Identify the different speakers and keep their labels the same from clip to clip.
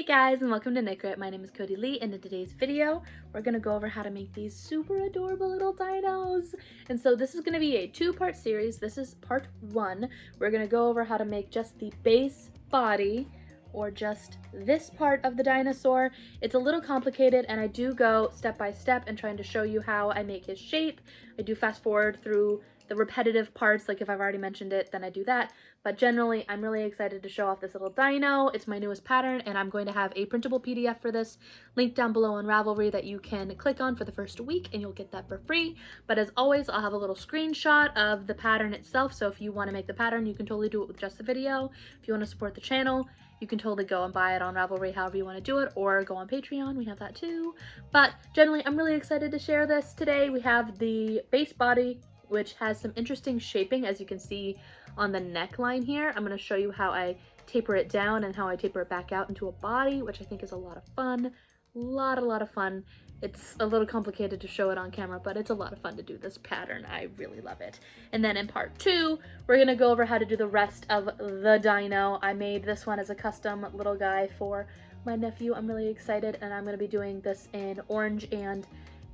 Speaker 1: guys, and welcome to Knit. My name is Cody Lee, and in today's video we're going to go over how to make these super adorable little dinos. And so this is going to be a two-part series. This is part one. We're going to go over how to make just the base body, or just this part of the dinosaur. It's a little complicated, and I do go step by step and trying to show you how I make his shape. I do fast forward through the repetitive parts, like if I've already mentioned it, then I do that. But generally, I'm really excited to show off this little dino. It's my newest pattern, and I'm going to have a printable PDF for this linked down below on Ravelry that you can click on for the first week, and you'll get that for free. But as always, I'll have a little screenshot of the pattern itself, so if you want to make the pattern, you can totally do it with just the video. If you want to support the channel, you can totally go and buy it on Ravelry however you want to do it, or go on Patreon, we have that too. But generally, I'm really excited to share this today. We have the base body, which has some interesting shaping, as you can see on the neckline here. I'm going to show you how I taper it down and how I taper it back out into a body, which I think is a lot of fun. A lot of fun. It's a little complicated to show it on camera, but it's a lot of fun to do this pattern. I really love it. And then in part two, we're going to go over how to do the rest of the dino. I made this one as a custom little guy for my nephew. I'm really excited, and I'm going to be doing this in orange and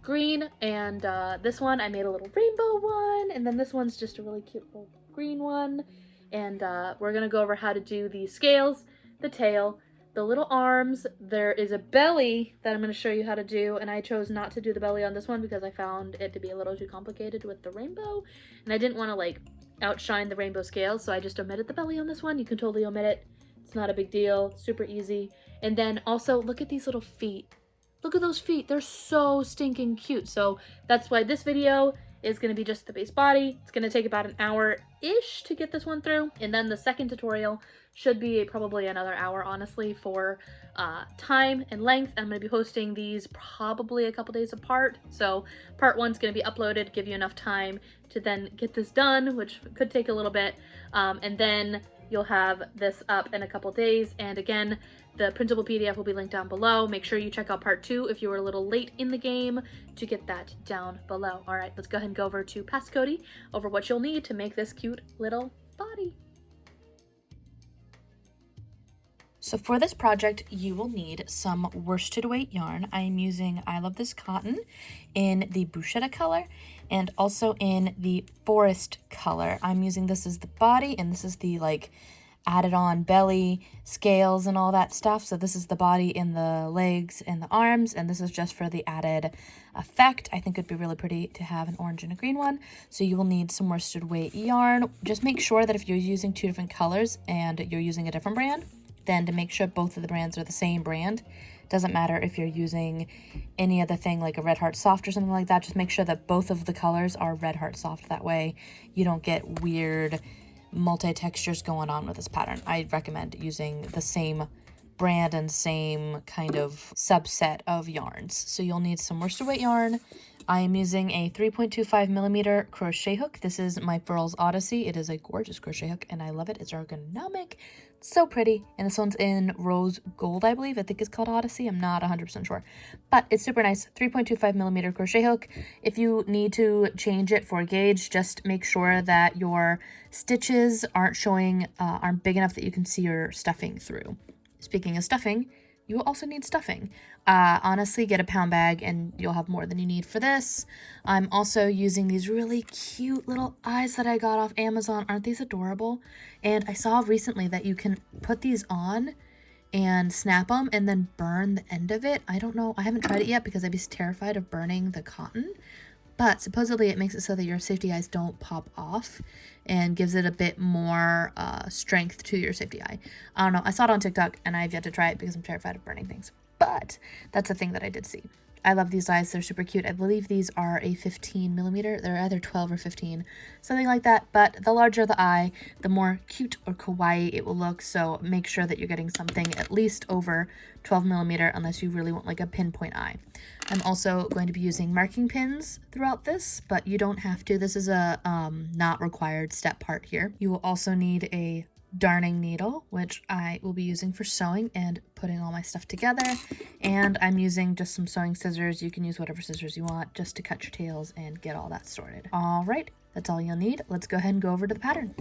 Speaker 1: green, and this one I made a little rainbow one, and then this one's just a really cute little green one. And we're gonna go over how to do the scales, the tail, the little arms. There is a belly that I'm going to show you how to do, and I chose not to do the belly on this one because I found it to be a little too complicated with the rainbow, and I didn't want to like outshine the rainbow scales, so I just omitted the belly on this one. You can totally omit it. It's not a big deal, super easy. And then also look at these little feet. Look at those feet. They're so stinking cute. So that's why this video is going to be just the base body. It's going to take about an hour-ish to get this one through. And then the second tutorial should be probably another hour, honestly, for time and length. I'm going to be posting these probably a couple days apart. So part one's going to be uploaded, give you enough time to then get this done, which could take a little bit. And then you'll have this up in a couple days. And again, the printable PDF will be linked down below. Make sure you check out part two if you were a little late in the game to get that down below. All right, let's go ahead and go over to Past Cody over what you'll need to make this cute little body.
Speaker 2: So for this project, you will need some worsted weight yarn. I am using I Love This Cotton in the Bruschetta color and also in the Forest color. I'm using this as the body, and this is the like added on belly, scales, and all that stuff. So this is the body in the legs and the arms, and this is just for the added effect. I think it'd be really pretty to have an orange and a green one. So you will need some worsted weight yarn. Just make sure that if you're using two different colors and you're using a different brand, then to make sure both of the brands are the same brand. Doesn't matter if you're using any other thing like a Red Heart Soft or something like that. Just make sure that both of the colors are Red Heart Soft. That way you don't get weird multi-textures going on with this pattern. I recommend using the same brand and same kind of subset of yarns. So you'll need some worsted weight yarn. I am using a 3.25 millimeter crochet hook. This is my Furls Odyssey. It is a gorgeous crochet hook, and I love it. It's ergonomic, so pretty. And this one's in rose gold, I believe. I think it's called Odyssey. I'm not 100% sure, but it's super nice. 3.25 millimeter crochet hook. If you need to change it for gauge, just make sure that your stitches aren't big enough that you can see your stuffing through. Speaking of stuffing, you will also need stuffing. Honestly, get a pound bag and you'll have more than you need for this. I'm also using these really cute little eyes that I got off Amazon. Aren't these adorable? And I saw recently that you can put these on and snap them and then burn the end of it. I don't know. I haven't tried it yet because I'd be terrified of burning the cotton. But supposedly it makes it so that your safety eyes don't pop off and gives it a bit more strength to your safety eye. I don't know. I saw it on TikTok and I've yet to try it because I'm terrified of burning things. But that's a thing that I did see. I love these eyes. They're super cute. I believe these are a 15 millimeter. They're either 12 or 15, something like that. But the larger the eye, the more cute or kawaii it will look. So make sure that you're getting something at least over 12 millimeter unless you really want like a pinpoint eye. I'm also going to be using marking pins throughout this, but you don't have to. This is a not required step part here. You will also need a darning needle, which I will be using for sewing and putting all my stuff together. And I'm using just some sewing scissors. You can use whatever scissors you want just to cut your tails and get all that sorted. All right, that's all you'll need. Let's go ahead and go over to the pattern.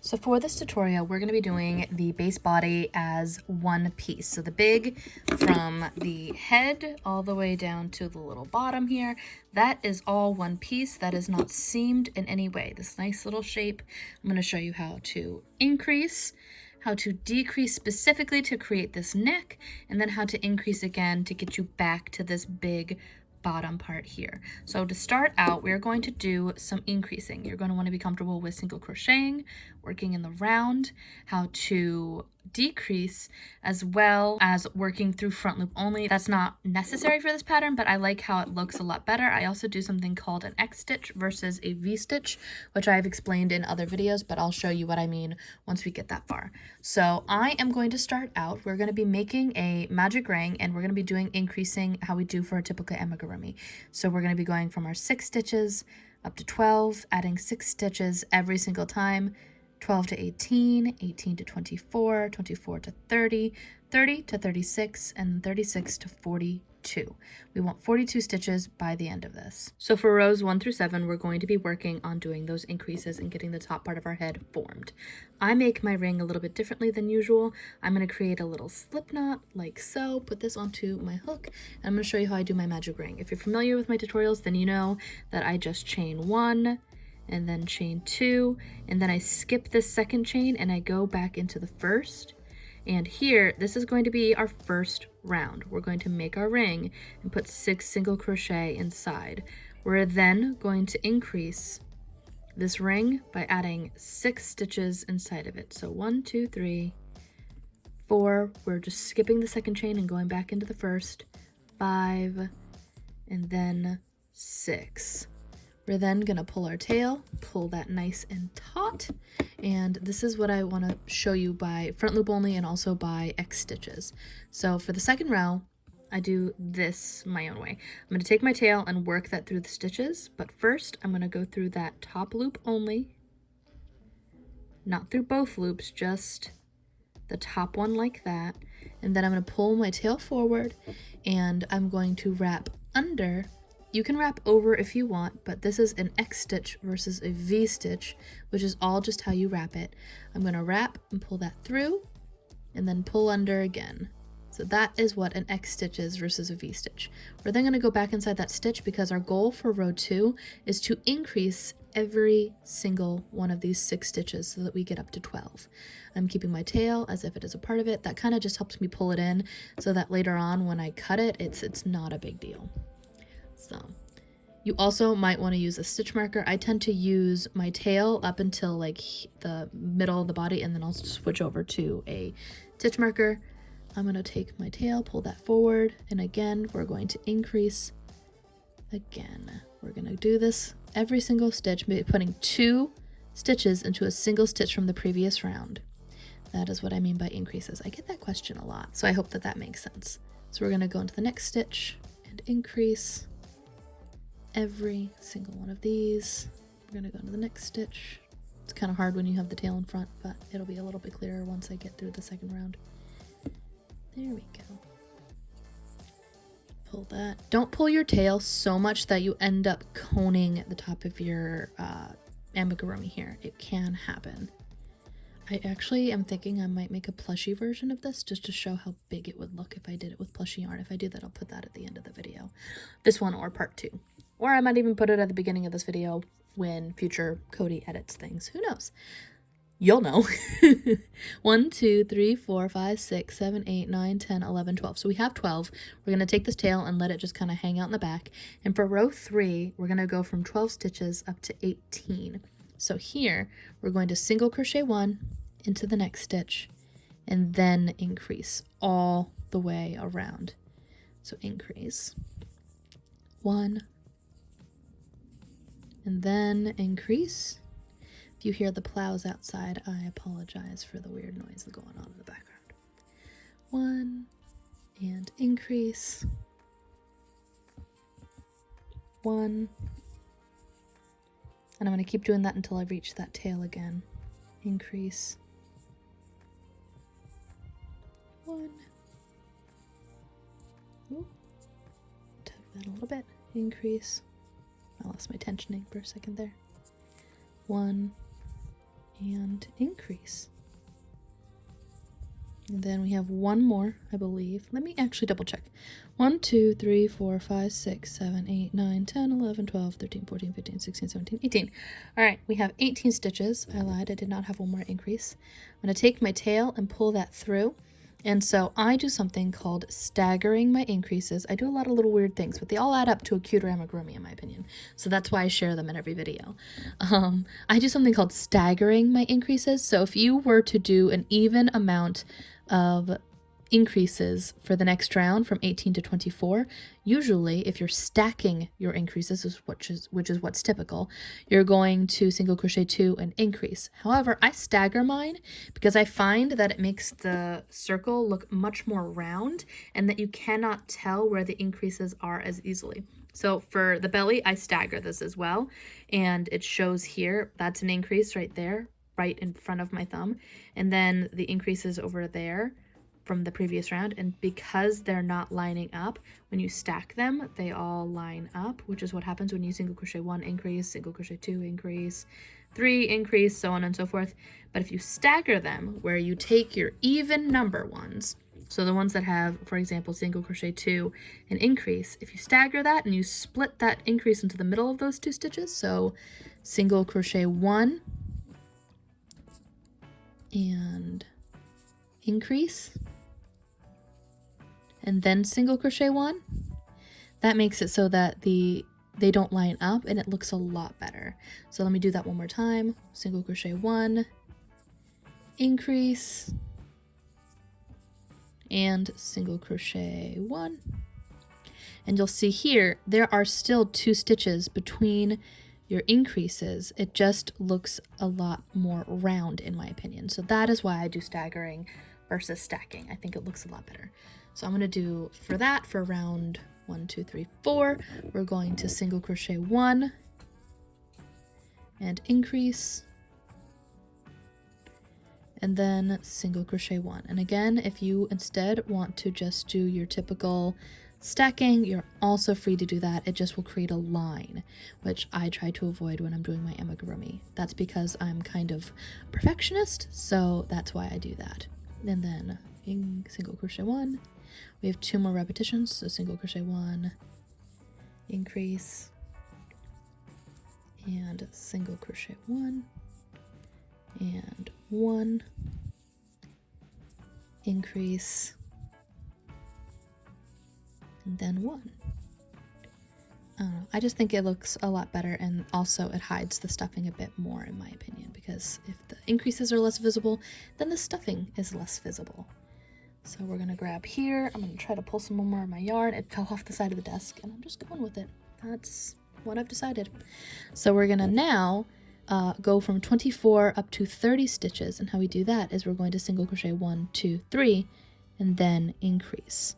Speaker 2: So for this tutorial, we're going to be doing the base body as one piece. So the big from the head all the way down to the little bottom here, that is all one piece. That is not seamed in any way. This nice little shape. I'm going to show you how to increase, how to decrease specifically to create this neck, and then how to increase again to get you back to this big bottom part here. So to start out, we're going to do some increasing. You're going to want to be comfortable with single crocheting, working in the round, how to decrease, as well as working through front loop only. That's not necessary for this pattern, but I like how it looks a lot better. I also do something called an X stitch versus a V stitch, which I've explained in other videos, but I'll show you what I mean once we get that far. So I am going to start out, we're going to be making a magic ring, and we're going to be doing increasing how we do for a typical amigurumi. So we're going to be going from our 6 stitches up to 12, adding 6 stitches every single time, 12 to 18, 18 to 24, 24 to 30, 30 to 36, and 36 to 42. We want 42 stitches by the end of this. So for rows 1 through 7, we're going to be working on doing those increases and getting the top part of our head formed. I make my ring a little bit differently than usual. I'm going to create a little slip knot like so, put this onto my hook, and I'm going to show you how I do my magic ring. If you're familiar with my tutorials, then you know that I just chain 1, and then chain 2, and then I skip this second chain and I go back into the first. And here, this is going to be our first round. We're going to make our ring and put 6 single crochet inside. We're then going to increase this ring by adding 6 stitches inside of it. So 1, 2, 3, 4, we're just skipping the second chain and going back into the first, 5, and then 6. We're then going to pull our tail, pull that nice and taut, and this is what I want to show you by front loop only and also by X stitches. So for the second row, I do this my own way. I'm going to take my tail and work that through the stitches, but first I'm going to go through that top loop only, not through both loops, just the top one like that, and then I'm going to pull my tail forward and I'm going to wrap under. You can wrap over if you want, but this is an X stitch versus a V stitch, which is all just how you wrap it. I'm going to wrap and pull that through and then pull under again. So that is what an X stitch is versus a V stitch. We're then going to go back inside that stitch because our goal for row 2 is to increase every single one of these 6 stitches so that we get up to 12. I'm keeping my tail as if it is a part of it. That kind of just helps me pull it in so that later on when I cut it, it's not a big deal. So you also might want to use a stitch marker. I tend to use my tail up until like the middle of the body, and then I'll switch over to a stitch marker. I'm going to take my tail, pull that forward, and again we're going to increase again. We're going to do this every single stitch, putting 2 stitches into a single stitch from the previous round. That is what I mean by increases. I get that question a lot, so I hope that that makes sense. So we're going to go into the next stitch and increase every single one of these. We're going to go into the next stitch. It's kind of hard when you have the tail in front, but it'll be a little bit clearer once I get through the second round. There we go. Pull that. Don't pull your tail so much that you end up coning the top of your amigurumi here. It can happen. I actually am thinking I might make a plushie version of this just to show how big it would look if I did it with plushie yarn. If I do that, I'll put that at the end of the video. This one or part 2. Or I might even put it at the beginning of this video when future Cody edits things. Who knows? You'll know. 1, 2, 3, 4, 5, 6, 7, 8, 9, 10, 11, 12. So we have 12. We're going to take this tail and let it just kind of hang out in the back. And for row 3, we're going to go from 12 stitches up to 18. So here, we're going to single crochet 1 into the next stitch and then increase all the way around. So increase 1, and then increase. If you hear the plows outside, I apologize for the weird noise going on in the background. 1, and increase. 1, and I'm going to keep doing that until I reach that tail again. Increase. 1. Ooh. Tug that a little bit. Increase. I lost my tensioning for a second there. 1, and increase. And then we have one more, I believe. Let me actually double check. 1, 2, 3, 4, 5, 6, 7, 8, 9, 10, 11, 12, 13, 14, 15, 16, 17, 18. All right, we have 18 stitches. I lied, I did not have one more increase. I'm gonna take my tail and pull that through. And so I do something called staggering my increases. I do a lot of little weird things, but they all add up to a cuter amigurumi in my opinion. So that's why I share them in every video. I do something called staggering my increases. So if you were to do an even amount of increases for the next round from 18 to 24, usually if you're stacking your increases, which is what's typical, you're going to single crochet 2 and increase. However, I stagger mine because I find that it makes the circle look much more round and that you cannot tell where the increases are as easily. So for the belly, I stagger this as well, and it shows here, that's an increase right there, right in front of my thumb, and then the increases over there from the previous round. And because they're not lining up, when you stack them, they all line up, which is what happens when you single crochet 1 increase, single crochet 2 increase, 3 increase, so on and so forth. But if you stagger them, where you take your even number ones, so the ones that have, for example, single crochet 2 and increase, if you stagger that and you split that increase into the middle of those 2 stitches, so single crochet 1 and increase, and then single crochet 1, that makes it so that they don't line up and it looks a lot better. So let me do that one more time. Single crochet 1, increase, and single crochet 1. And you'll see here there are still 2 stitches between your increases. It just looks a lot more round in my opinion. So that is why I do staggering versus stacking. I think it looks a lot better. So I'm going to do for that for round 1, 2, 3, 4, we're going to single crochet 1 and increase, and then single crochet 1. And again, if you instead want to just do your typical stacking, you're also free to do that. It just will create a line, which I try to avoid when I'm doing my amigurumi. That's because I'm kind of perfectionist, so that's why I do that. And then single crochet 1. We have 2 more repetitions, so single crochet 1, increase, and single crochet 1, and 1, increase, and then 1. I just think it looks a lot better, and also it hides the stuffing a bit more in my opinion, because if the increases are less visible, then the stuffing is less visible. So we're gonna grab here, I'm gonna try to pull some more of my yarn. It fell off the side of the desk and I'm just going with it. That's what I've decided. So we're gonna now go from 24 up to 30 stitches, and how we do that is we're going to single crochet 1, 2, 3, and then increase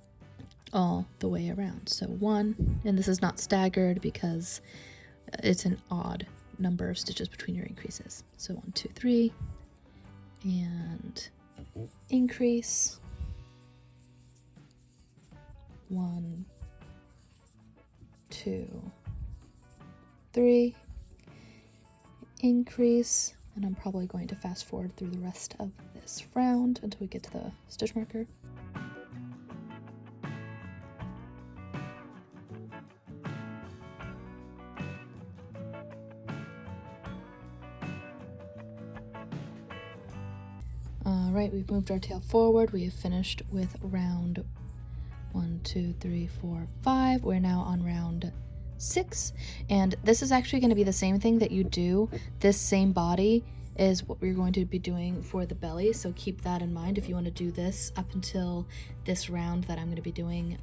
Speaker 2: all the way around. So 1, and this is not staggered because it's an odd number of stitches between your increases. So 1, 2, 3, and increase, 1, 2, 3, increase, and I'm probably going to fast forward through the rest of this round until we get to the stitch marker. Alright, we've moved our tail forward. We have finished with round 1, 2, 3, 4, 5. We're now on round 6, and this is actually going to be the same thing that you do. This same body is what we're going to be doing for the belly, so keep that in mind if you want to do this up until this round that I'm going to be doing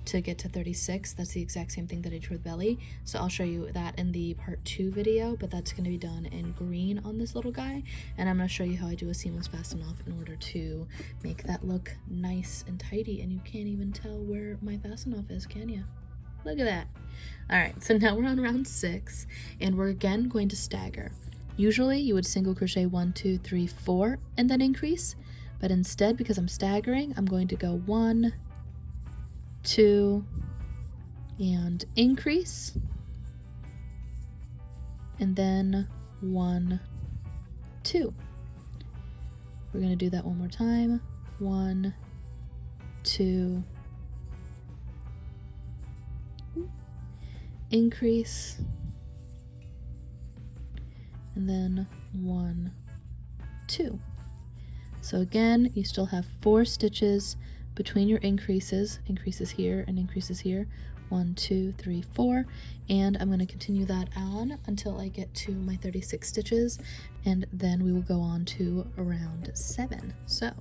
Speaker 2: to get to 36. That's the exact same thing that I did for the belly, so I'll show you that in the part 2 video, but that's going to be done in green on this little guy, and I'm going to show you how I do a seamless fasten off in order to make that look nice and tidy, and you can't even tell where my fasten off is, can you? Look at that. Alright, so now we're on round 6, and we're again going to stagger. Usually you would single crochet 1, 2, 3, 4, and then increase, but instead, because I'm staggering, I'm going to go 1, 2, and increase, and then 1, 2. We're going to do that one more time. 1, 2, increase, and then 1, 2. So again, you still have 4 stitches between your increases here and increases here. 1, 2, 3, 4, and I'm going to continue that on until I get to my 36 stitches, and then we will go on to round 7. So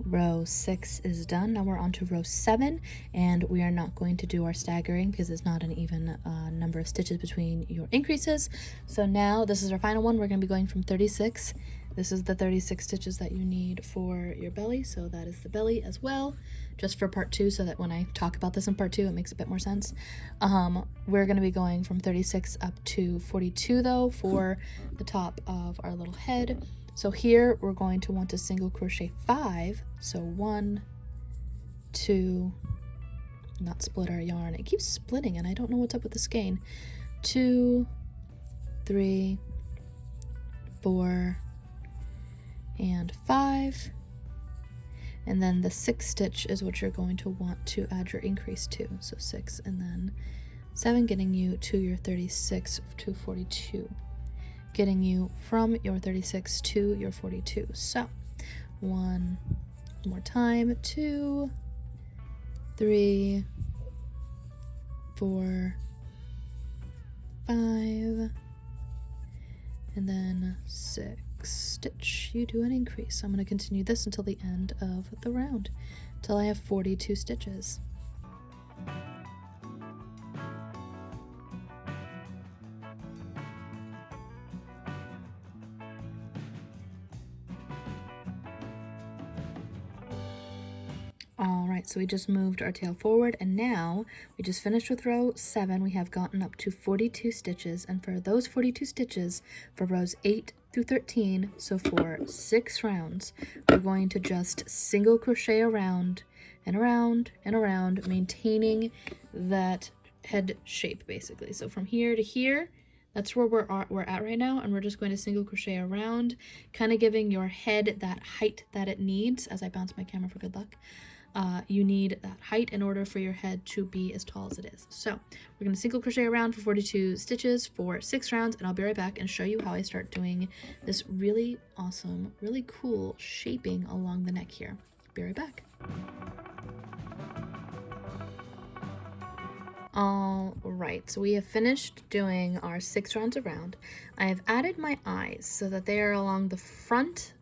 Speaker 2: row 6 is done. Now we're on to row 7, and we are not going to do our staggering because it's not an even number of stitches between your increases. So now this is our final one. We're going to be going from 36. This is the 36 stitches that you need for your belly, so that is the belly as well, just for part 2, so that when I talk about this in part 2 it makes a bit more sense. We're going to be going from 36 up to 42 though for the top of our little head. So here we're going to want to single crochet 5. So 1, 2, not split our yarn. It keeps splitting and I don't know what's up with the skein. 2, 3, 4, and 5. And then the 6th stitch is what you're going to want to add your increase to. So 6 and then 7, getting you to your 36 to 42. Getting you from your 36 to your 42. So 1 more time, 2, 3, 4, 5, and then 6 stitch. You do an increase. I'm going to continue this until the end of the round, till I have 42 stitches. Alright, so we just moved our tail forward, and now we just finished with row 7. We have gotten up to 42 stitches, and for those 42 stitches, for rows 8 through 13, so for 6 rounds, we're going to just single crochet around and around and around, maintaining that head shape basically. So from here to here, that's where we're at right now, and we're just going to single crochet around, kind of giving your head that height that it needs. As I bounce my camera for good luck. You need that height in order for your head to be as tall as it is. So we're going to single crochet around for 42 stitches for 6 rounds, and I'll be right back and show you how I start doing this really awesome, really cool shaping along the neck here. Be right back. All right, so we have finished doing our 6 rounds around. I have added my eyes so that they are along the front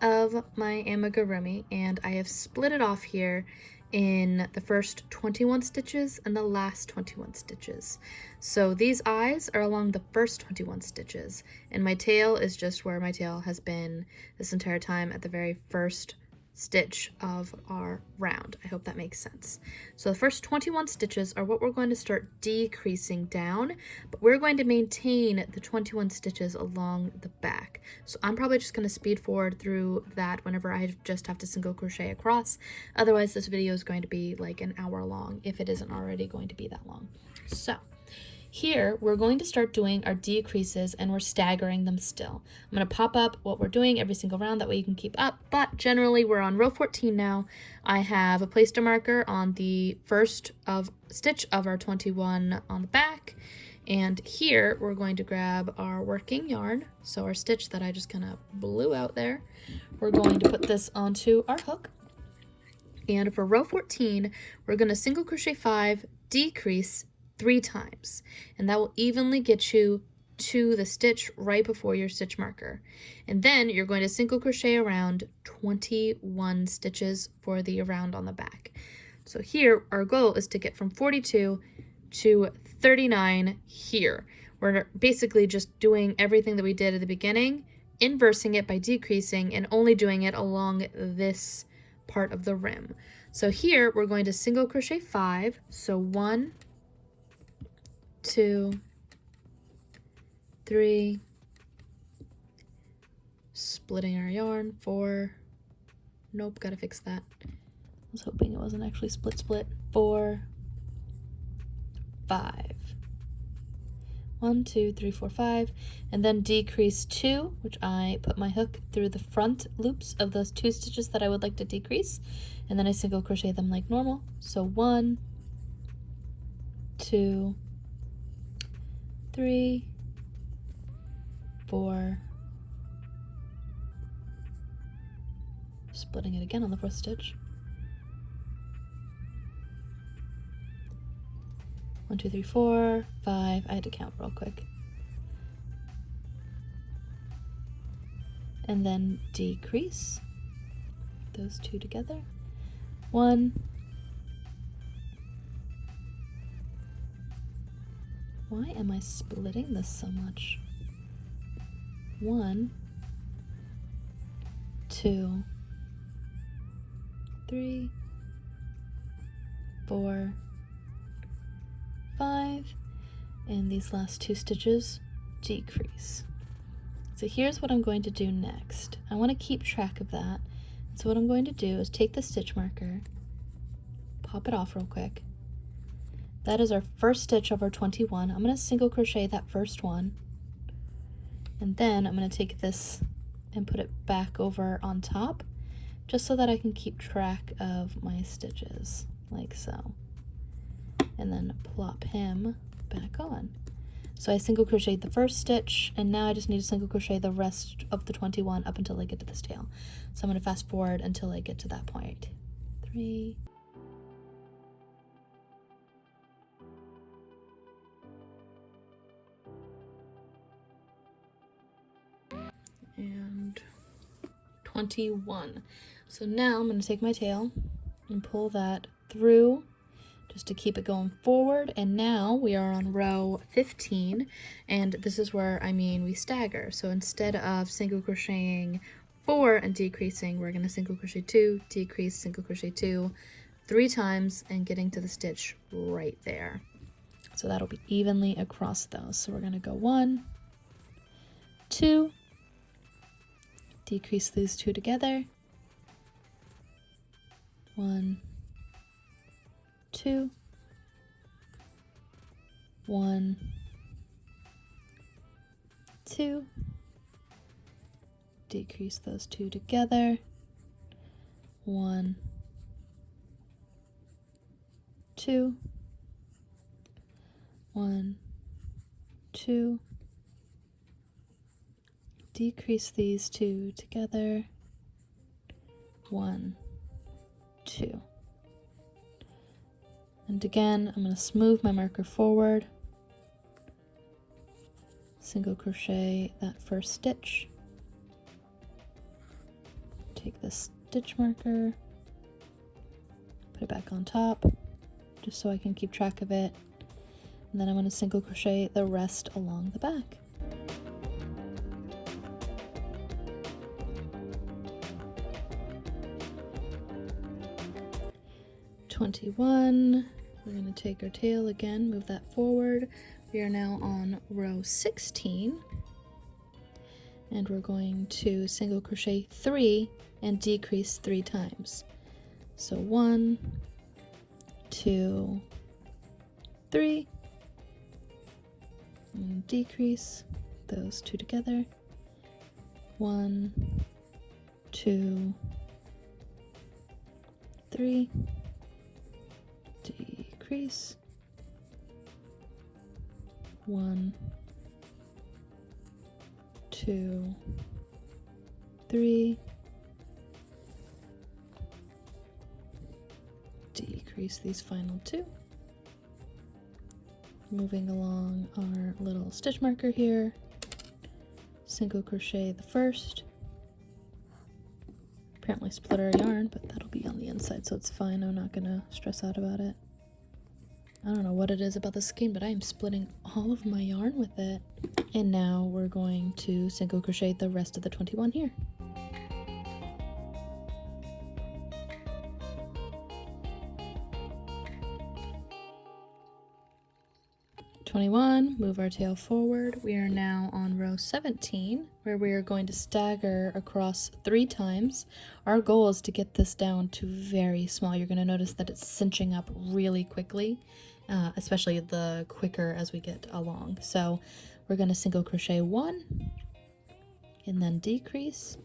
Speaker 2: of my amigurumi, and I have split it off here in the first 21 stitches and the last 21 stitches. So these eyes are along the first 21 stitches, and my tail is just where my tail has been this entire time, at the very first stitch of our round. I hope that makes sense. So the first 21 stitches are what we're going to start decreasing down, but we're going to maintain the 21 stitches along the back. So I'm probably just going to speed forward through that whenever I just have to single crochet across. Otherwise, this video is going to be like an hour long, if it isn't already going to be that long. So here, we're going to start doing our decreases, and we're staggering them still. I'm going to pop up what we're doing every single round, that way you can keep up, but generally we're on row 14 now. I have placed a marker on the first stitch of our 21 on the back, and here we're going to grab our working yarn, so our stitch that I just kind of blew out there. We're going to put this onto our hook, and for row 14, we're going to single crochet 5, decrease 3 times, and that will evenly get you to the stitch right before your stitch marker. And then you're going to single crochet around 21 stitches for the around on the back. So here our goal is to get from 42 to 39 here. We're basically just doing everything that we did at the beginning, inversing it by decreasing, and only doing it along this part of the rim. So here we're going to single crochet 5, so 1, 2, 3, splitting our yarn, 4, nope, gotta fix that, was hoping it wasn't actually split. 4, 5. 1, 2, 3, 4, 5, and then decrease 2, which I put my hook through the front loops of those 2 stitches that I would like to decrease, and then I single crochet them like normal. So 1, 2, 3, 4, splitting it again on the 4th stitch. 1, 2, 3, 4, 5. I had to count real quick. And then decrease those 2 together. 1. Why am I splitting this so much? 1, 2, 3, 4, 5, and these last 2 stitches decrease. So here's what I'm going to do next. I want to keep track of that. So what I'm going to do is take the stitch marker, pop it off real quick. That is our first stitch of our 21. I'm going to single crochet that first one, and then I'm going to take this and put it back over on top, just so that I can keep track of my stitches, like so. And then plop him back on. So I single crocheted the first stitch, and now I just need to single crochet the rest of the 21 up until I get to this tail. So I'm going to fast forward until I get to that point. 3, and 21. So now I'm going to take my tail and pull that through just to keep it going forward, and now we are on row 15, and this is where we stagger. So instead of single crocheting 4 and decreasing, we're going to single crochet 2, decrease, single crochet 2 3 times, and getting to the stitch right there. So that'll be evenly across those. So we're going to go 1, 2, decrease these 2 together, 1, 2, 1, 2, decrease those 2 together, 1, 2, 1, 2, decrease these 2 together, 1, 2. And again, I'm going to smooth my marker forward, single crochet that first stitch, take this stitch marker, put it back on top, just so I can keep track of it, and then I'm going to single crochet the rest along the back. We're going to take our tail again, move that forward. We are now on row 16, and we're going to single crochet 3 and decrease 3 times. So 1, 2, 3, and decrease those 2 together, 1, 2, 3, decrease, 1, 2, 3, decrease these final 2. Moving along our little stitch marker here, single crochet the first. Apparently split our yarn, but that'll be on the inside, so it's fine. I'm not gonna stress out about it. I don't know what it is about the skein, but I am splitting all of my yarn with it. And now we're going to single crochet the rest of the 21 here. 21, move our tail forward. We are now on row 17, where we are going to stagger across 3 times. Our goal is to get this down to very small. You're going to notice that it's cinching up really quickly, especially the quicker as we get along. So we're going to single crochet 1, and then decrease,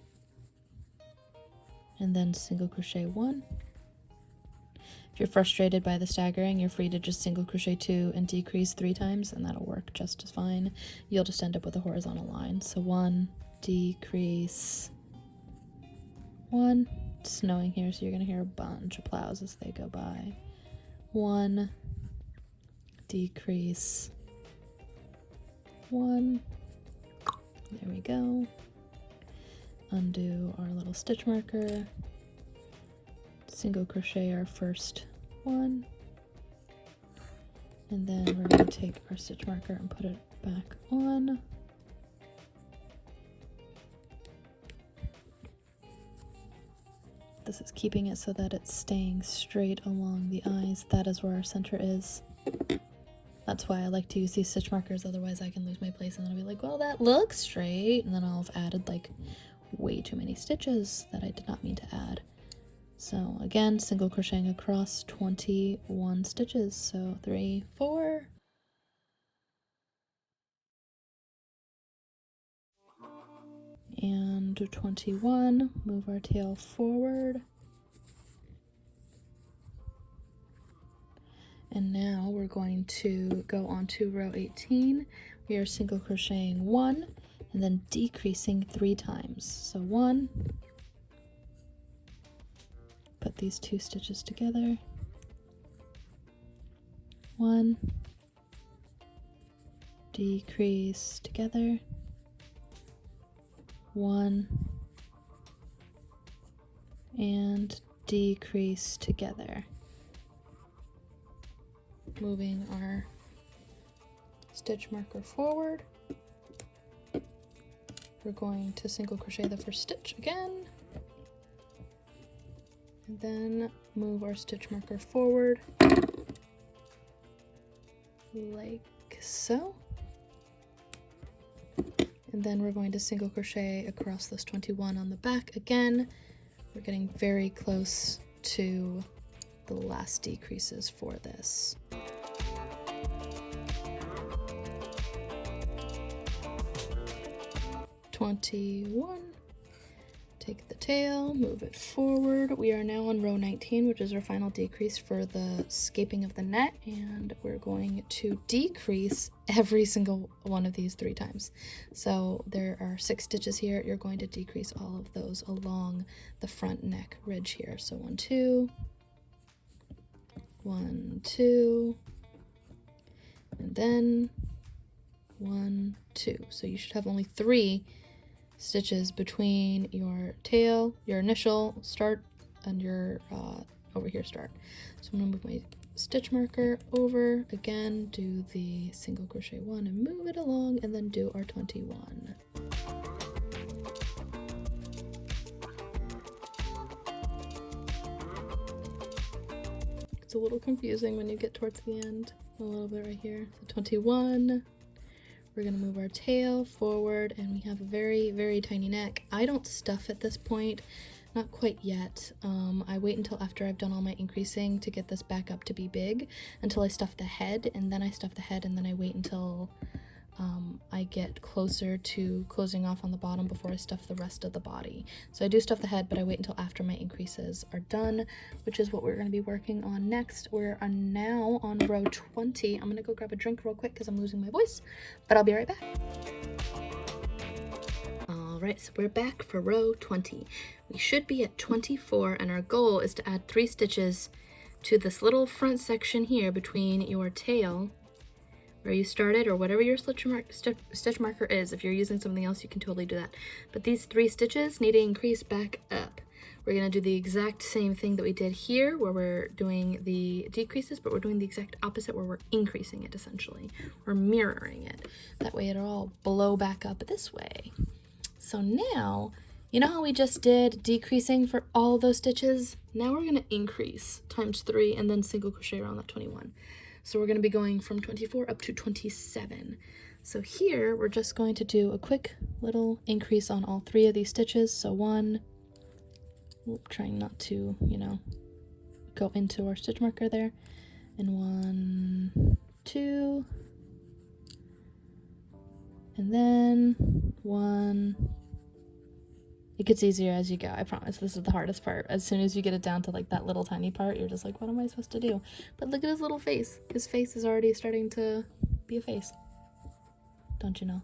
Speaker 2: and then single crochet 1. If you're frustrated by the staggering, you're free to just single crochet 2 and decrease 3 times, and that'll work just as fine. You'll just end up with a horizontal line. So 1, decrease, 1. It's snowing here, so you're going to hear a bunch of plows as they go by. 1, decrease, 1. There we go. Undo our little stitch marker. Single crochet our first 1, and then we're going to take our stitch marker and put it back on. This is keeping it so that it's staying straight along the eyes. That is where our center is. That's why I like to use these stitch markers, otherwise I can lose my place and then I'll be like, well, that looks straight, and then I'll have added like way too many stitches that I did not mean to add. So again, single crocheting across 21 stitches. So 3, 4. And 21, move our tail forward. And now we're going to go on to row 18. We are single crocheting 1 and then decreasing 3 times. So 1, put these 2 stitches together, 1, decrease together, 1, and decrease together. Moving our stitch marker forward, we're going to single crochet the first stitch again, and then move our stitch marker forward like so, and then we're going to single crochet across this 21 on the back again. We're getting very close to the last decreases for this. Take the tail, move it forward. We are now on row 19, which is our final decrease for the scaping of the net, and we're going to decrease every single one of these 3 times. So there are 6 stitches here. You're going to decrease all of those along the front neck ridge here. So 1, 2, 1, 2, and then 1, 2. So you should have only 3 stitches between your tail, your initial start, and your over here start. So I'm gonna move my stitch marker over again, do the single crochet 1 and move it along, and then do our 21. It's a little confusing when you get towards the end, a little bit right here. So 21. We're going to move our tail forward, and we have a very, very tiny neck. I don't stuff at this point, not quite yet. I wait until after I've done all my increasing to get this back up to be big, until I stuff the head, and then I stuff the head, and then I wait until I get closer to closing off on the bottom before I stuff the rest of the body. So I do stuff the head, but I wait until after my increases are done, which is what we're going to be working on next. We're now on row 20. I'm going to go grab a drink real quick because I'm losing my voice, but I'll be right back. Alright, so we're back for row 20. We should be at 24, and our goal is to add 3 stitches to this little front section here between your tail where you started, or whatever your stitch marker is. If you're using something else, you can totally do that. But these 3 stitches need to increase back up. We're going to do the exact same thing that we did here, where we're doing the decreases, but we're doing the exact opposite, where we're increasing it, essentially. We're mirroring it. That way it'll all blow back up this way. So now, you know how we just did decreasing for all those stitches? Now we're going to increase times 3 and then single crochet around that 21. So we're going to be going from 24 up to 27. So here we're just going to do a quick little increase on all 3 of these stitches. So 1, trying not to, you know, go into our stitch marker there, and 1, 2, and then 1. It gets easier as you go, I promise. This is the hardest part. As soon as you get it down to like that little tiny part, you're just like, what am I supposed to do? But look at his little face. His face is already starting to be a face. Don't you know?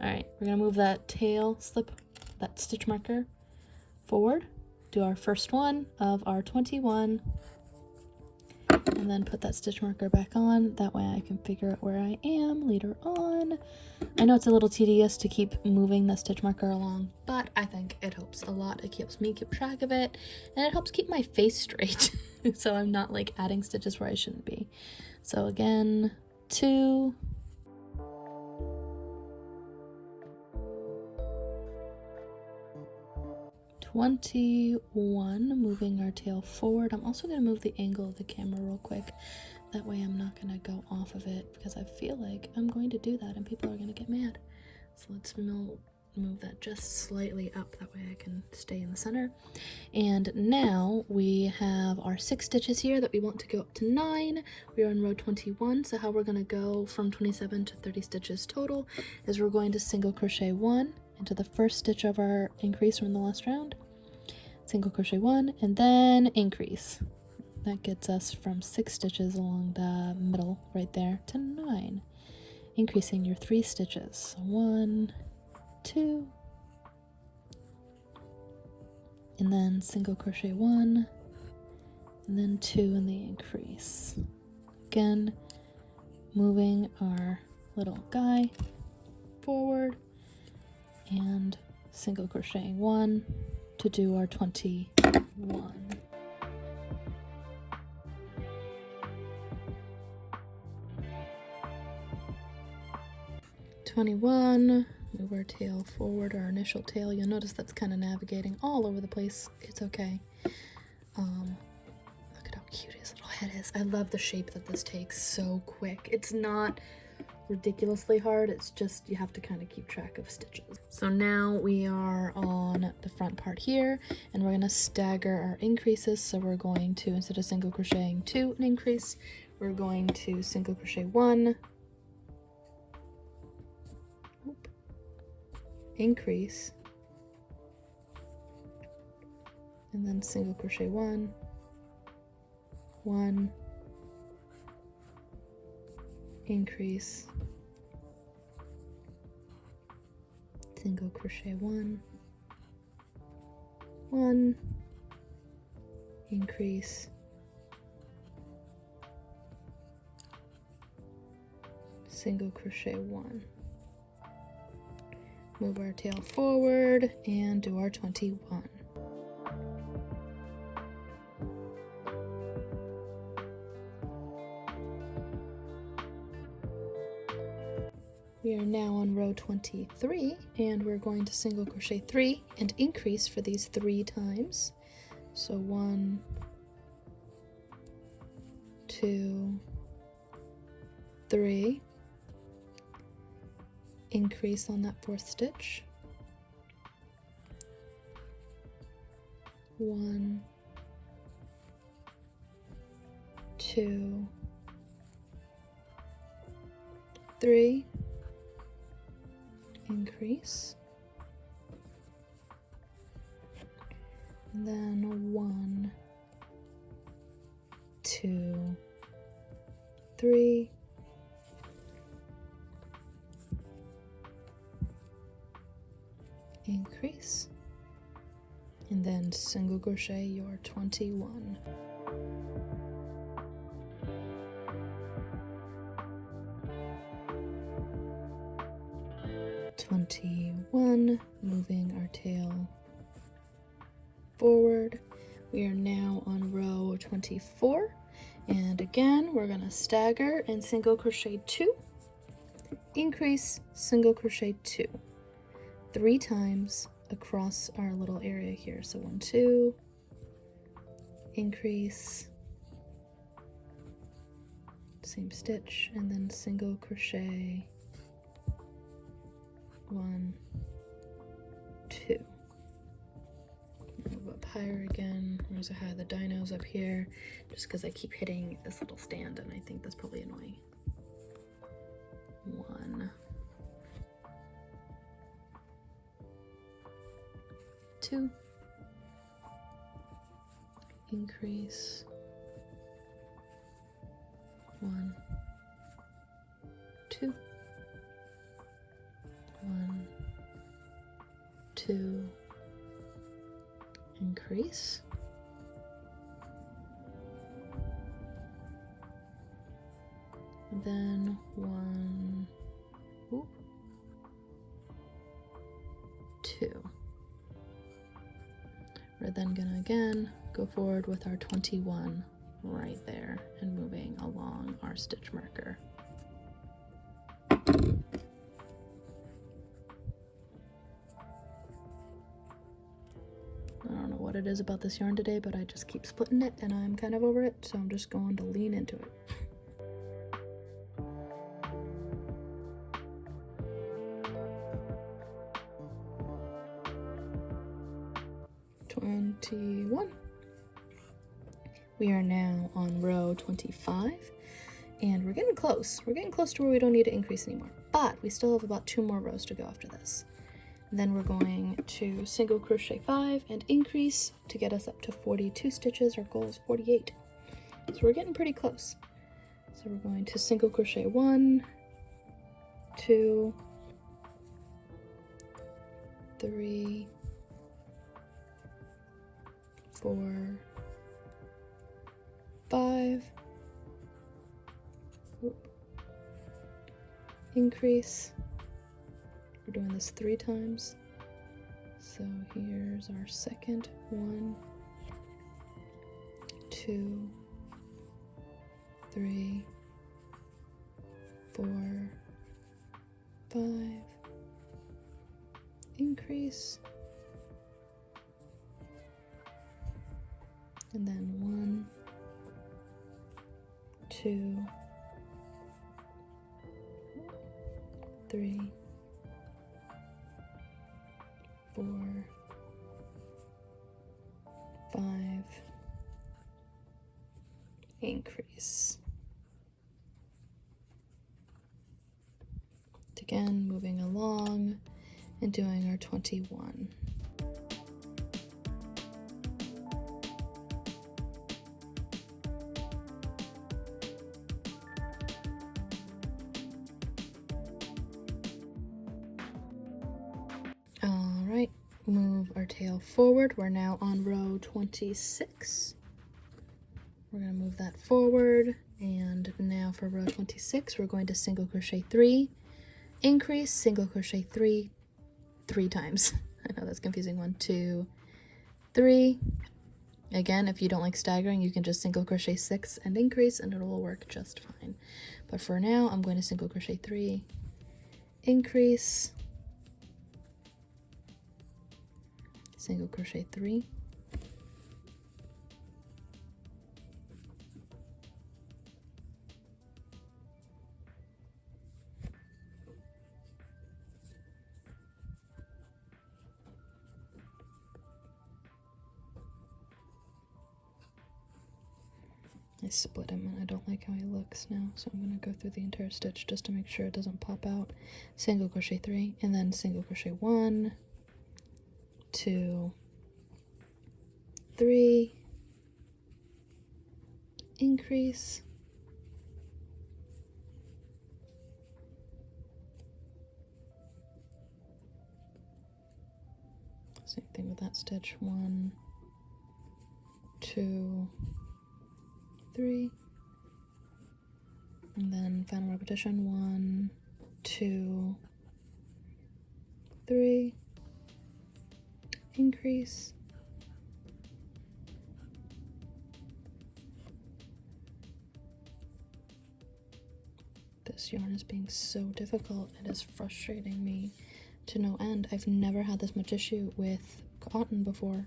Speaker 2: Alright, we're gonna move that tail, slip that stitch marker forward, do our first one of our 21, and then put that stitch marker back on. That way I can figure out where I am later on. I know it's a little tedious to keep moving the stitch marker along, but I think it helps a lot. It helps me keep track of it, and it helps keep my face straight so I'm not like adding stitches where I shouldn't be. So again, 2, 21, moving our tail forward. I'm also going to move the angle of the camera real quick. That way I'm not going to go off of it, because I feel like I'm going to do that and people are going to get mad. So let's move that just slightly up. That way I can stay in the center. And now we have our 6 stitches here that we want to go up to 9. We are in row 21. So how we're going to go from 27 to 30 stitches total is we're going to single crochet 1 into the first stitch of our increase from the last round, single crochet 1, and then increase. That gets us from 6 stitches along the middle right there to 9, increasing your 3 stitches. So 1, 2, and then single crochet 1, and then 2 in the increase. Again, moving our little guy forward and single crocheting 1 to do our 21. 21, move our tail forward, our initial tail. You'll notice that's kind of navigating all over the place. It's okay. Look at how cute his little head is. I love the shape that this takes so quick. It's not ridiculously hard, it's just you have to kind of keep track of stitches. So now we are on the front part here, and we're going to stagger our increases. So we're going to, instead of single crocheting 2 an increase, we're going to single crochet 1, increase, and then single crochet 1, 1, increase, single crochet 1, 1, increase, single crochet 1. Move our tail forward and do our 21. We are now on row 23, and we're going to single crochet 3 and increase for these 3 times. So 1, 2, 3. Increase on that 4th stitch. 1, 2, 3. Increase. And then 1, 2, 3. Increase, and then single crochet your 21. Moving our tail forward. We are now on row 24, and again we're going to stagger and single crochet 2, increase, single crochet 2, 3 times across our little area here. So 1, 2, increase, same stitch, and then single crochet 1, 2. Move up higher again. Whereas I have the dinos up here, just because I keep hitting this little stand, and I think that's probably annoying. 1, 2, increase, 1, 2, 1, 2, increase, and then 1, 2. We're then gonna again go forward with our 21 right there and moving along our stitch marker. I don't know what it is about this yarn today, but I just keep splitting it and I'm kind of over it, so I'm just going to lean into it. 21. We are now on row 25 and we're getting close. We're getting close to where we don't need to increase anymore, but we still have about 2 more rows to go after this. Then we're going to single crochet 5 and increase to get us up to 42 stitches. Our goal is 48. So we're getting pretty close. So we're going to single crochet 1, 2, 3, 4, 5, increase. We're doing this 3 times. So here's our second 1, 2, 3, 4, 5, increase, and then 1, 2, 3, 4, 5, increase. Again, moving along and doing our 21. All right, move our tail forward. We're now on row 26. We're going to move that forward, and now for row 26 we're going to single crochet 3, increase, single crochet 3 times. I know that's confusing. 1, 2, 3. Again, if you don't like staggering, you can just single crochet 6 and increase and it'll work just fine. But for now I'm going to single crochet 3, increase, single crochet 3, I split him and I don't like how he looks now, so I'm going to go through the entire stitch just to make sure it doesn't pop out. Single crochet 3 and then single crochet 1, 2, 3, increase, same thing with that stitch. 1, 2, 3, and then final repetition. 1, 2, 3, increase, this yarn is being so difficult. It is frustrating me to no end. I've never had this much issue with cotton before.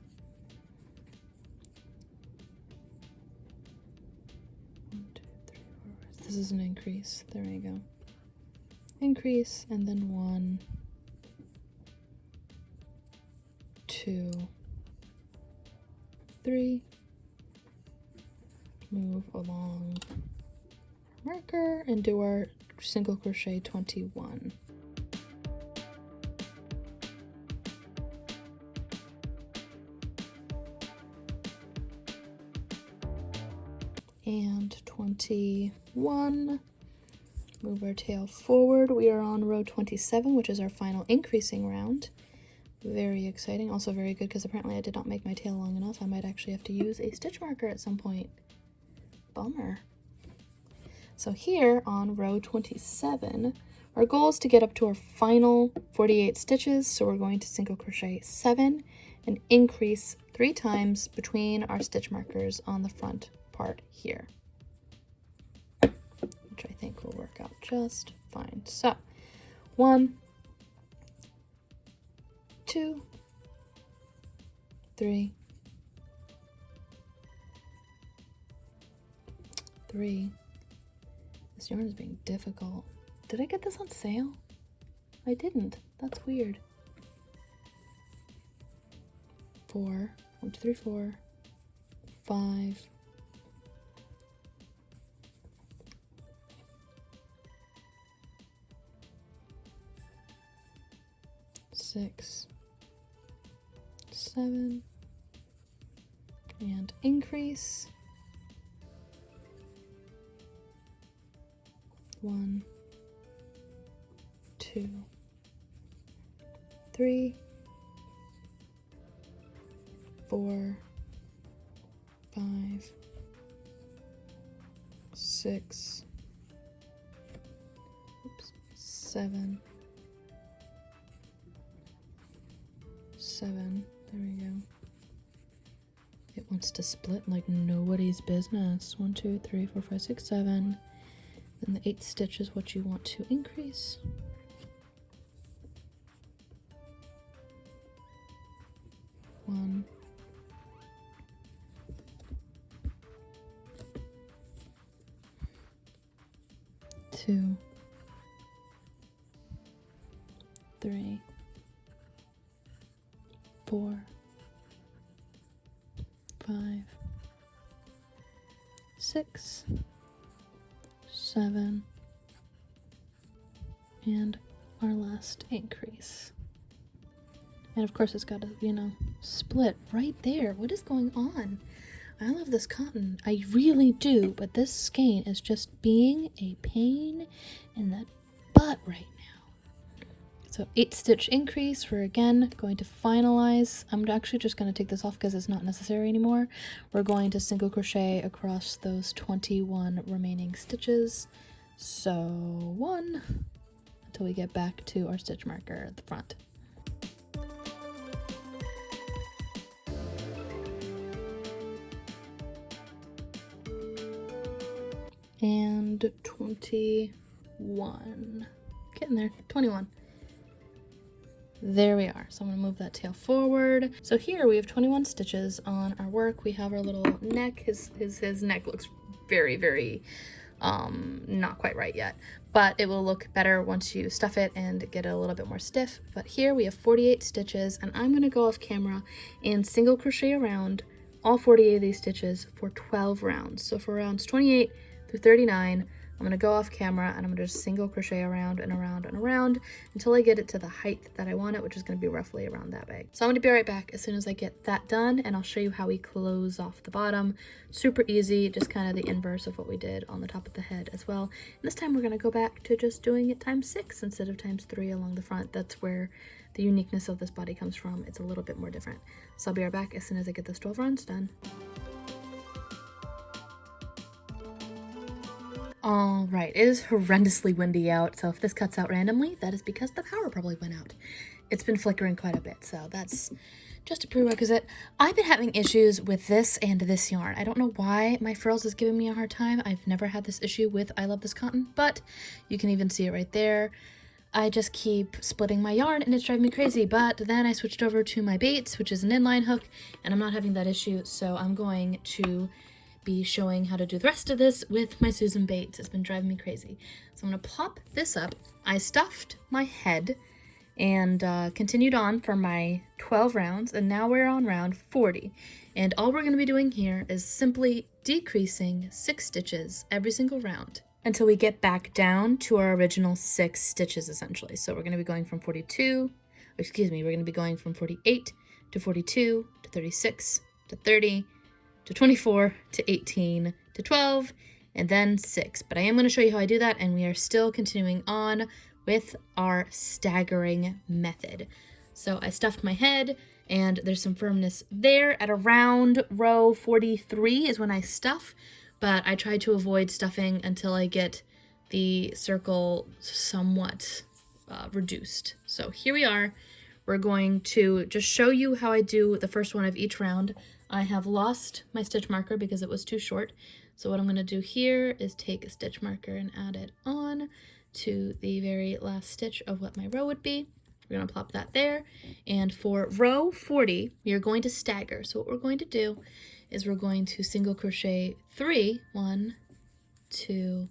Speaker 2: 1, 2, 3, 4, this is an increase. There we go. Increase, and then 1, 2, 3. Move along marker and do our single crochet 21. And 21. Move our tail forward. We are on row 27, which is our final increasing round. Very exciting. Also very good because apparently I did not make my tail long enough. I might actually have to use a stitch marker at some point. Bummer. So here on row 27, our goal is to get up to our final 48 stitches. So we're going to single crochet 7 and increase 3 times between our stitch markers on the front part here, which I think will work out just fine. So 1, 2, 3, 3. This yarn is being difficult. Did I get this on sale? I didn't. That's weird. 4, 1, 2, 3, 4, 5, 6, 7, and increase. 1, 2, 3, 4, 5, 6, 7, 7. There we go. It wants to split like nobody's business. 1, 2, 3, 4, 5, 6, 7. Then the 8th stitch is what you want to increase. 1, 2, 3, 4, 5, 6, 7, and our last increase. And of course it's got to, split right there. What is going on? I love this cotton. I really do, but this skein is just being a pain in the butt right now. So 8 stitch increase. We're again going to finalize. I'm actually just going to take this off because it's not necessary anymore. We're going to single crochet across those 21 remaining stitches. So 1 until we get back to our stitch marker at the front. And 21. Getting there. 21. There we are. So I'm going to move that tail forward. So here we have 21 stitches on our work. We have our little neck. His neck looks very, very not quite right yet, but it will look better once you stuff it and get it a little bit more stiff. But here we have 48 stitches, and I'm going to go off camera and single crochet around all 48 of these stitches for 12 rounds. So for rounds 28 through 39, I'm going to go off camera and I'm going to just single crochet around and around and around until I get it to the height that I want it, which is going to be roughly around that big. So I'm going to be right back as soon as I get that done, and I'll show you how we close off the bottom. Super easy, just kind of the inverse of what we did on the top of the head as well. And this time we're going to go back to just doing it times 6 instead of times 3 along the front. That's where the uniqueness of this body comes from. It's a little bit more different. So I'll be right back as soon as I get those 12 rounds done. All right, it is horrendously windy out, so if this cuts out randomly, that is because the power probably went out. It's been flickering quite a bit, so that's just a prerequisite. I've been having issues with this and this yarn. I don't know why my frills is giving me a hard time. I've never had this issue with I Love This Cotton, but you can even see it right there. I just keep splitting my yarn and it's driving me crazy, but then I switched over to my Bates, which is an inline hook, and I'm not having that issue, so I'm going to be showing how to do the rest of this with my Susan Bates. It's been driving me crazy. So I'm gonna pop this up. I stuffed my head and continued on for my 12 rounds, and now we're on round 40. And all we're gonna be doing here is simply decreasing 6 stitches every single round until we get back down to our original 6 stitches essentially. So we're gonna be going from 42, excuse me, we're gonna be going from 48 to 42 to 36 to 30 to 24 to 18 to 12 and then 6. But I am gonna show you how I do that, and we are still continuing on with our staggering method. So I stuffed my head and there's some firmness there. At around row 43 is when I stuff, but I try to avoid stuffing until I get the circle somewhat reduced. So here we are. We're going to just show you how I do the first one of each round. I have lost my stitch marker because it was too short. So what I'm gonna do here is take a stitch marker and add it on to the very last stitch of what my row would be. We're gonna plop that there. And for row 40, we are going to stagger. So what we're going to do is we're going to single crochet 3, 1, 2,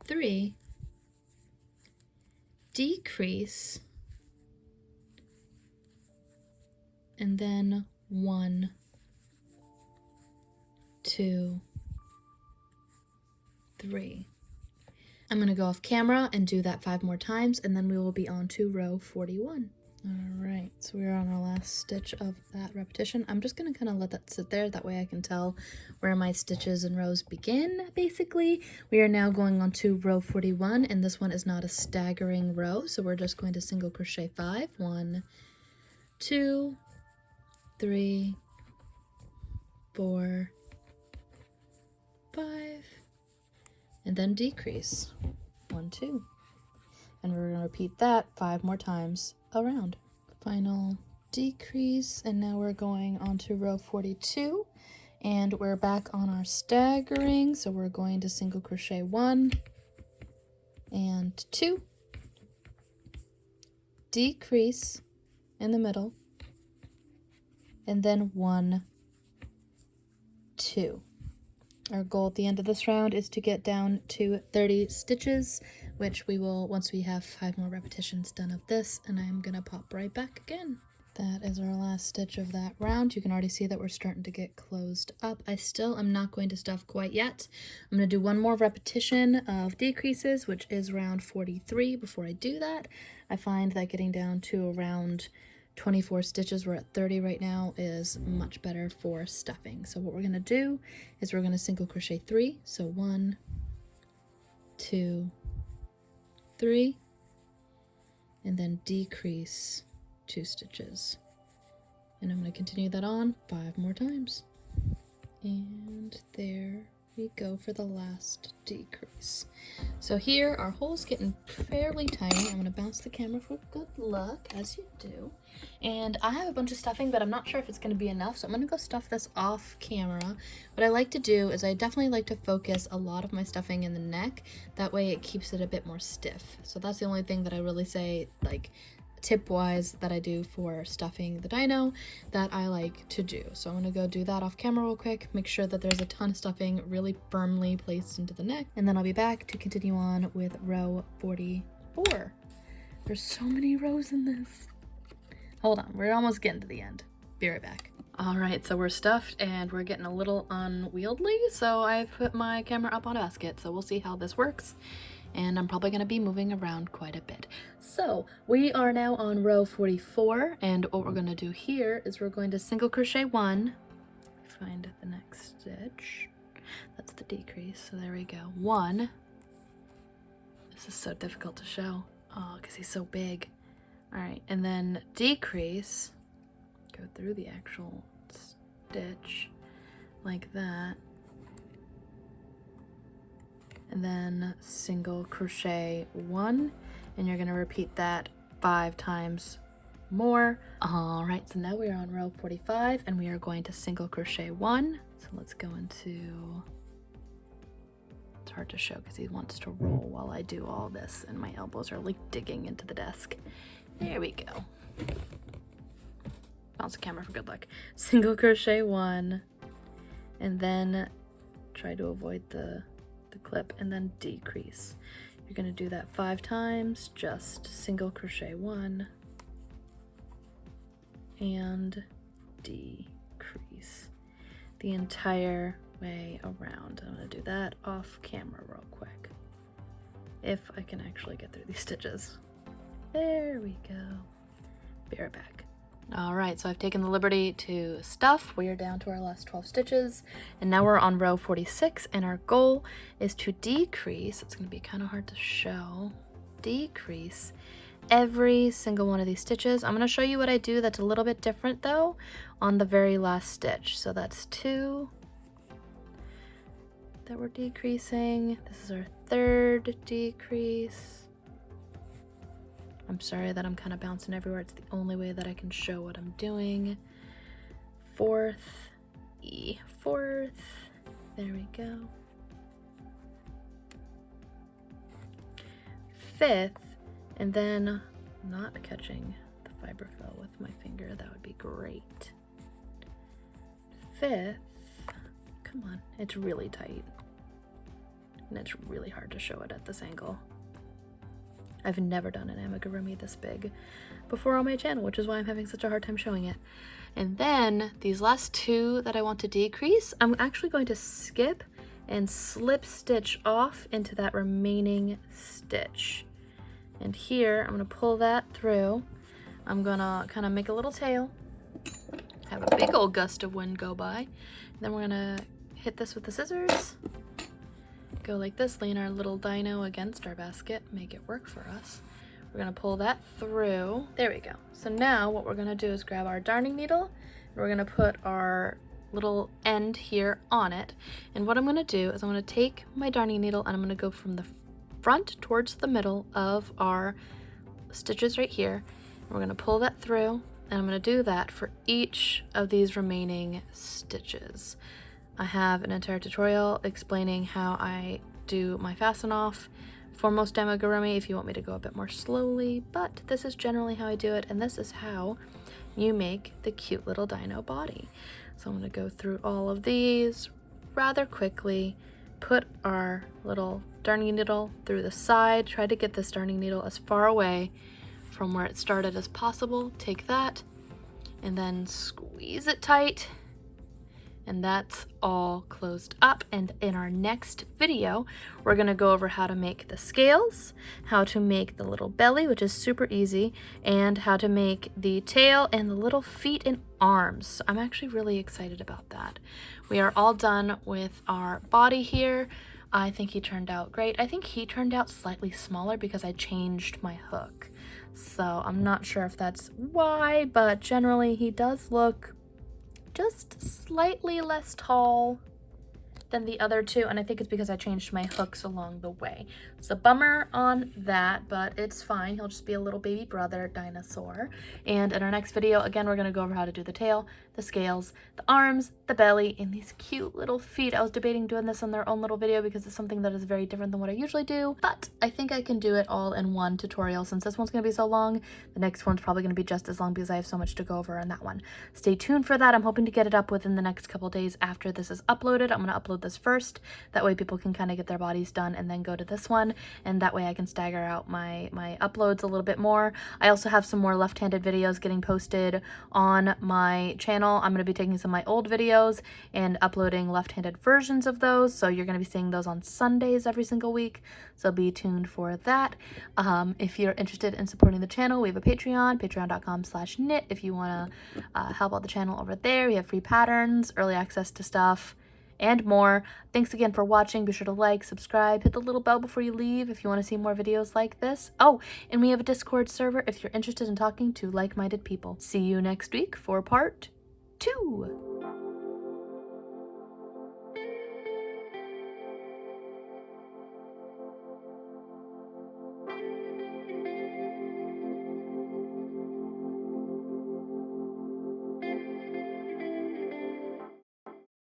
Speaker 2: 3, decrease, and then 1, 2, 3. I'm going to go off camera and do that 5 more times, and then we will be on to row 41. All right, so we're on our last stitch of that repetition. I'm just going to kind of let that sit there. That way I can tell where my stitches and rows begin, basically. We are now going on to row 41, and this one is not a staggering row, so we're just going to single crochet 5. 1, 2, 3, 4, 5, and then decrease 1, 2, and we're going to repeat that 5 more times around. Final decrease, and now we're going on to row 42, and we're back on our staggering. So we're going to single crochet 1 and 2, decrease in the middle, and then 1, 2. Our goal at the end of this round is to get down to 30 stitches, which we will once we have 5 more repetitions done of this, and I'm gonna pop right back again. That is our last stitch of that round. You can already see that we're starting to get closed up. I still am not going to stuff quite yet. I'm gonna do one more repetition of decreases, which is round 43. Before I do that, I find that getting down to around 24 stitches, we're at 30 right now, is much better for stuffing. So what we're going to do is we're going to single crochet 3. So 1, 2, 3, and then decrease 2 stitches. And I'm going to continue that on 5 more times. And there we go for the last decrease. So here our hole's getting fairly tiny. I'm going to bounce the camera for good luck, as you do. And I have a bunch of stuffing, but I'm not sure if it's going to be enough, so I'm going to go stuff this off camera. What I like to do is I definitely like to focus a lot of my stuffing in the neck. That way it keeps it a bit more stiff. So that's the only thing that I really say, like, tip-wise, that I do for stuffing the dino that I like to do. So I'm gonna go do that off camera real quick, make sure that there's a ton of stuffing really firmly placed into the neck, and then I'll be back to continue on with row 44. There's so many rows in this. Hold on, we're almost getting to the end. Be right back. All right, so we're stuffed and we're getting a little unwieldy, so I've put my camera up on a basket, so we'll see how this works. And I'm probably going to be moving around quite a bit. So we are now on row 44, and what we're going to do here is we're going to single crochet 1, find the next stitch, that's the decrease, so there we go, 1, this is so difficult to show, oh, because he's so big. All right, and then decrease, go through the actual stitch like that, and then single crochet 1, and you're going to repeat that 5 times more. All right, so now we're on row 45, and we are going to single crochet 1. So let's go into, it's hard to show because he wants to roll while I do all this, and my elbows are like digging into the desk. There we go. Bounce the camera for good luck. Single crochet 1,
Speaker 1: and then try to avoid the clip, and then decrease. You're going to do that 5 times, just single crochet 1 and decrease the entire way around. I'm going to do that off camera real quick, if I can actually get through these stitches. There we go. Be right back. All right, so I've taken the liberty to stuff. We are down to our last 12 stitches, and now we're on row 46, and our goal is to decrease, it's going to be kind of hard to show, decrease every single one of these stitches. I'm going to show you what I do that's a little bit different though on the very last stitch. So that's 2 that we're decreasing. This is our 3rd decrease. I'm sorry that I'm kind of bouncing everywhere. It's the only way that I can show what I'm doing. 4th, E, 4th. There we go. 5th, and then not catching the fiberfill with my finger. That would be great. 5th. Come on, it's really tight. And it's really hard to show it at this angle. I've never done an amigurumi this big before on my channel, which is why I'm having such a hard time showing it. And then these last 2 that I want to decrease, I'm actually going to skip and slip stitch off into that remaining stitch. And here, I'm gonna pull that through. I'm gonna kind of make a little tail, have a big old gust of wind go by. And then we're gonna hit this with the scissors. Go like this, lean our little dino against our basket, make it work for us. We're gonna pull that through. There we go. So now what we're gonna do is grab our darning needle, and we're gonna put our little end here on it. And what I'm gonna do is I'm gonna take my darning needle and I'm gonna go from the front towards the middle of our stitches right here. We're gonna pull that through, and I'm gonna do that for each of these remaining stitches. I have an entire tutorial explaining how I do my fasten off for most amigurumi if you want me to go a bit more slowly, but this is generally how I do it, and this is how you make the cute little dino body. So I'm going to go through all of these rather quickly, put our little darning needle through the side, try to get this darning needle as far away from where it started as possible, take that, and then squeeze it tight. And that's all closed up. And in our next video, we're gonna go over how to make the scales, how to make the little belly, which is super easy, and how to make the tail and the little feet and arms. So I'm actually really excited about that. We are all done with our body here. I think he turned out great. I think he turned out slightly smaller because I changed my hook. So I'm not sure if that's why, but generally he does look just slightly less tall than the other 2, and I think it's because I changed my hooks along the way. It's a bummer on that, but it's fine. He'll just be a little baby brother dinosaur. And in our next video, again, we're going to go over how to do the tail, the scales, the arms, the belly, and these cute little feet. I was debating doing this on their own little video because it's something that is very different than what I usually do, but I think I can do it all in one tutorial. Since this one's going to be so long, the next one's probably going to be just as long because I have so much to go over in that one. Stay tuned for that. I'm hoping to get it up within the next couple days after this is uploaded. I'm going to upload this first. That way people can kind of get their bodies done and then go to this one, and that way I can stagger out my uploads a little bit more. I also have some more left-handed videos getting posted on my channel. I'm going to be taking some of my old videos and uploading left-handed versions of those, so you're going to be seeing those on Sundays every single week, so be tuned for that. If you're interested in supporting the channel, we have a Patreon, patreon.com/knit, if you want to help out the channel over there. We have free patterns, early access to stuff, and more. Thanks again for watching. Be sure to like, subscribe, hit the little bell before you leave if you want to see more videos like this. Oh, and we have a Discord server if you're interested in talking to like-minded people. See you next week for part 2.